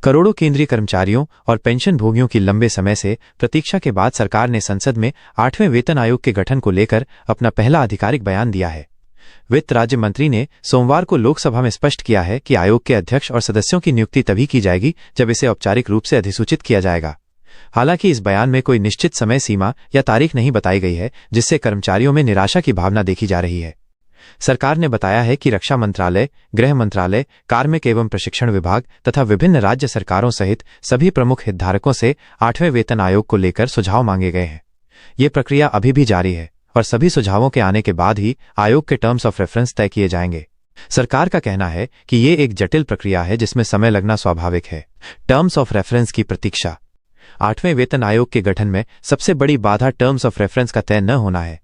करोड़ों केंद्रीय कर्मचारियों और पेंशन भोगियों की लंबे समय से प्रतीक्षा के बाद सरकार ने संसद में 8वें वेतन आयोग के गठन को लेकर अपना पहला आधिकारिक बयान दिया है। वित्त राज्य मंत्री ने सोमवार को लोकसभा में स्पष्ट किया है कि आयोग के अध्यक्ष और सदस्यों की नियुक्ति तभी की जाएगी जब इसे औपचारिक रूप से अधिसूचित किया जाएगा। हालांकि इस बयान में कोई निश्चित समय सीमा या तारीख नहीं बताई गई है, जिससे कर्मचारियों में निराशा की भावना देखी जा रही है। सरकार ने बताया है कि रक्षा मंत्रालय, गृह मंत्रालय, कार्मिक एवं प्रशिक्षण विभाग तथा विभिन्न राज्य सरकारों सहित सभी प्रमुख हितधारकों से 8वें वेतन आयोग को लेकर सुझाव मांगे गए हैं। ये प्रक्रिया अभी भी जारी है और सभी सुझावों के आने के बाद ही आयोग के टर्म्स ऑफ रेफरेंस तय किए जाएंगे। सरकार का कहना है कि ये एक जटिल प्रक्रिया है जिसमें समय लगना स्वाभाविक है। टर्म्स ऑफ रेफरेंस की प्रतीक्षा। 8वें वेतन आयोग के गठन में सबसे बड़ी बाधा टर्म्स ऑफ रेफरेंस का तय न होना है।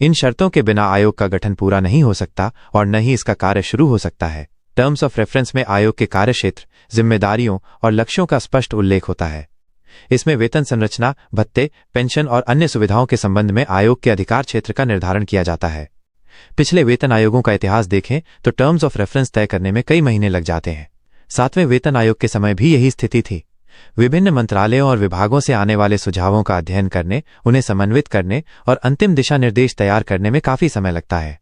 इन शर्तों के बिना आयोग का गठन पूरा नहीं हो सकता और न ही इसका कार्य शुरू हो सकता है। टर्म्स ऑफ रेफरेंस में आयोग के कार्यक्षेत्र, जिम्मेदारियों और लक्ष्यों का स्पष्ट उल्लेख होता है। इसमें वेतन संरचना, भत्ते, पेंशन और अन्य सुविधाओं के संबंध में आयोग के अधिकार क्षेत्र का निर्धारण किया जाता है। पिछले वेतन आयोगों का इतिहास देखें तो टर्म्स ऑफ रेफरेंस तय करने में कई महीने लग जाते हैं। 7वें वेतन आयोग के समय भी यही स्थिति थी। विभिन्न मंत्रालयों और विभागों से आने वाले सुझावों का अध्ययन करने, उन्हें समन्वित करने और अंतिम दिशा निर्देश तैयार करने में काफी समय लगता है।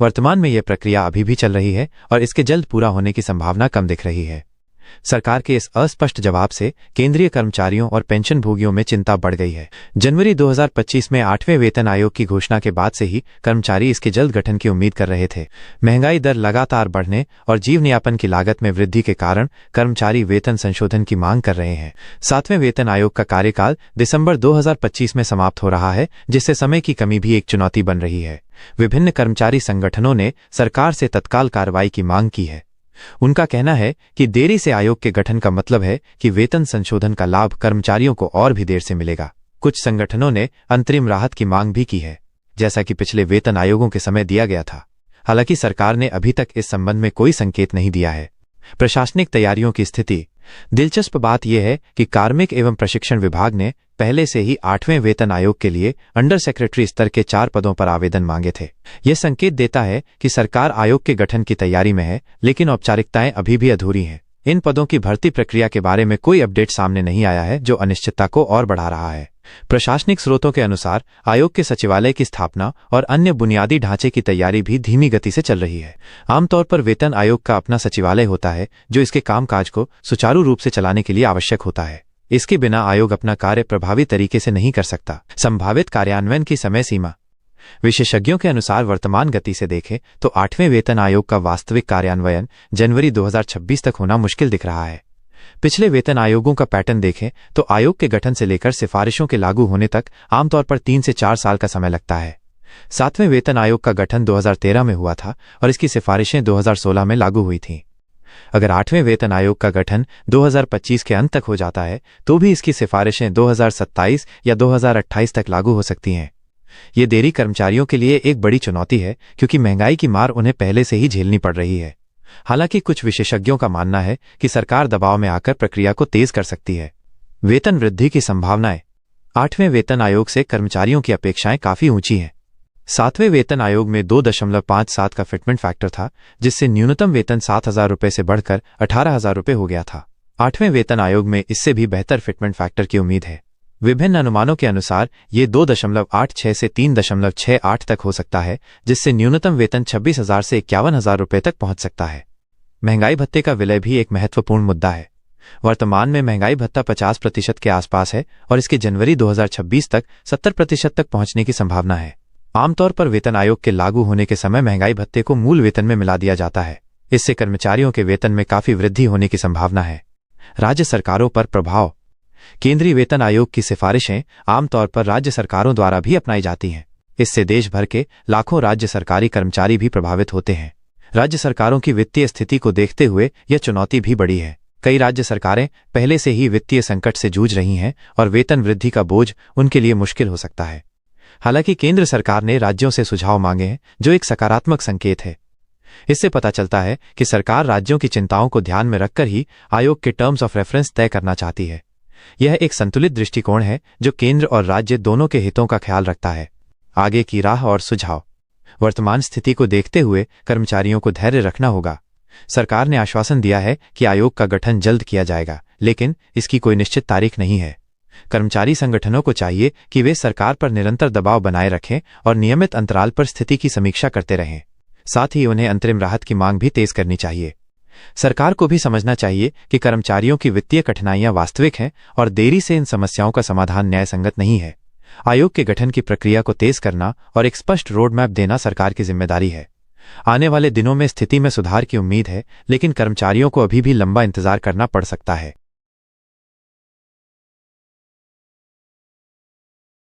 वर्तमान में यह प्रक्रिया अभी भी चल रही है और इसके जल्द पूरा होने की संभावना कम दिख रही है। सरकार के इस अस्पष्ट जवाब से केंद्रीय कर्मचारियों और पेंशन भोगियों में चिंता बढ़ गई है। जनवरी 2025 में 8वें वेतन आयोग की घोषणा के बाद से ही कर्मचारी इसके जल्द गठन की उम्मीद कर रहे थे। महंगाई दर लगातार बढ़ने और जीवनयापन की लागत में वृद्धि के कारण कर्मचारी वेतन संशोधन की मांग कर रहे हैं। 7वें वेतन आयोग का कार्यकाल दिसंबर 2025 में समाप्त हो रहा है, जिससे समय की कमी भी एक चुनौती बन रही है। विभिन्न कर्मचारी संगठनों ने सरकार से तत्काल कार्रवाई की मांग की है। उनका कहना है कि देरी से आयोग के गठन का मतलब है कि वेतन संशोधन का लाभ कर्मचारियों को और भी देर से मिलेगा। कुछ संगठनों ने अंतरिम राहत की मांग भी की है, जैसा कि पिछले वेतन आयोगों के समय दिया गया था। हालांकि सरकार ने अभी तक इस संबंध में कोई संकेत नहीं दिया है। प्रशासनिक तैयारियों की स्थिति। दिलचस्प बात यह है कि कार्मिक एवं प्रशिक्षण विभाग ने पहले से ही 8वें वेतन आयोग के लिए अंडर सेक्रेटरी स्तर के 4 पदों पर आवेदन मांगे थे। यह संकेत देता है कि सरकार आयोग के गठन की तैयारी में है, लेकिन औपचारिकताएं अभी भी अधूरी हैं। इन पदों की भर्ती प्रक्रिया के बारे में कोई अपडेट सामने नहीं आया है, जो अनिश्चितता को और बढ़ा रहा है। प्रशासनिक स्रोतों के अनुसार आयोग के सचिवालय की स्थापना और अन्य बुनियादी ढांचे की तैयारी भी धीमी गति से चल रही है। आमतौर पर वेतन आयोग का अपना सचिवालय होता है, जो इसके कामकाज को सुचारू रूप से चलाने के लिए आवश्यक होता है। इसके बिना आयोग अपना कार्य प्रभावी तरीके से नहीं कर सकता। संभावित कार्यान्वयन की समय सीमा। विशेषज्ञों के अनुसार वर्तमान गति से देखें तो 8वें वेतन आयोग का वास्तविक कार्यान्वयन जनवरी 2026 तक होना मुश्किल दिख रहा है। पिछले वेतन आयोगों का पैटर्न देखें तो आयोग के गठन से लेकर सिफारिशों के लागू होने तक आमतौर पर 3 से 4 साल का समय लगता है। 7वें वेतन आयोग का गठन 2013 में हुआ था और इसकी सिफारिशें 2016 में लागू हुई थीं। अगर 8वें वेतन आयोग का गठन 2025 के अंत तक हो जाता है तो भी इसकी सिफारिशें 2027 या 2028 तक लागू हो सकती हैं। ये देरी कर्मचारियों के लिए एक बड़ी चुनौती है, क्योंकि महंगाई की मार उन्हें पहले से ही झेलनी पड़ रही है। हालांकि कुछ विशेषज्ञों का मानना है कि सरकार दबाव में आकर प्रक्रिया को तेज कर सकती है। वेतन वृद्धि की संभावनाएं। 8वें वेतन आयोग से कर्मचारियों की अपेक्षाएं काफी ऊंची हैं। 7वें वेतन आयोग में 2.57 का फिटमेंट फैक्टर था, जिससे न्यूनतम वेतन 7,000 रुपये से बढ़कर 18,000 रुपये हो गया था। 8वें वेतन आयोग में इससे भी बेहतर फिटमेंट फैक्टर की उम्मीद है। विभिन्न अनुमानों के अनुसार ये 2.86 से 3.68 तक हो सकता है, जिससे न्यूनतम वेतन 26,000 से 51,000 रुपये तक पहुंच सकता है। महंगाई भत्ते का विलय भी एक महत्वपूर्ण मुद्दा है। वर्तमान में महंगाई भत्ता 50% के आसपास है और इसके जनवरी 2026 तक 70% तक पहुंचने की संभावना है। आमतौर पर वेतन आयोग के लागू होने के समय महंगाई भत्ते को मूल वेतन में मिला दिया जाता है। इससे कर्मचारियों के वेतन में काफी वृद्धि होने की संभावना है। राज्य सरकारों पर प्रभाव। केंद्रीय वेतन आयोग की सिफारिशें आमतौर पर राज्य सरकारों द्वारा भी अपनाई जाती हैं। इससे देश भर के लाखों राज्य सरकारी कर्मचारी भी प्रभावित होते हैं। राज्य सरकारों की वित्तीय स्थिति को देखते हुए यह चुनौती भी बड़ी है। कई राज्य सरकारें पहले से ही वित्तीय संकट से जूझ रही हैं और वेतन वृद्धि का बोझ उनके लिए मुश्किल हो सकता है। हालांकि केंद्र सरकार ने राज्यों से सुझाव मांगे हैं, जो एक सकारात्मक संकेत है। इससे पता चलता है कि सरकार राज्यों की चिंताओं को ध्यान में रखकर ही आयोग के टर्म्स ऑफ रेफरेंस तय करना चाहती है। यह एक संतुलित दृष्टिकोण है जो केंद्र और राज्य दोनों के हितों का ख्याल रखता है। आगे की राह और सुझाव। वर्तमान स्थिति को देखते हुए कर्मचारियों को धैर्य रखना होगा। सरकार ने आश्वासन दिया है कि आयोग का गठन जल्द किया जाएगा, लेकिन इसकी कोई निश्चित तारीख नहीं है। कर्मचारी संगठनों को चाहिए कि वे सरकार पर निरंतर दबाव बनाए रखें और नियमित अंतराल पर स्थिति की समीक्षा करते रहें। साथ ही उन्हें अंतरिम राहत की मांग भी तेज करनी चाहिए। सरकार को भी समझना चाहिए कि कर्मचारियों की वित्तीय कठिनाइयां वास्तविक हैं और देरी से इन समस्याओं का समाधान न्यायसंगत नहीं है। आयोग के गठन की प्रक्रिया को तेज करना और एक स्पष्ट रोड मैप देना सरकार की जिम्मेदारी है। आने वाले दिनों में स्थिति में सुधार की उम्मीद है, लेकिन कर्मचारियों को अभी भी लंबा इंतजार करना पड़ सकता है।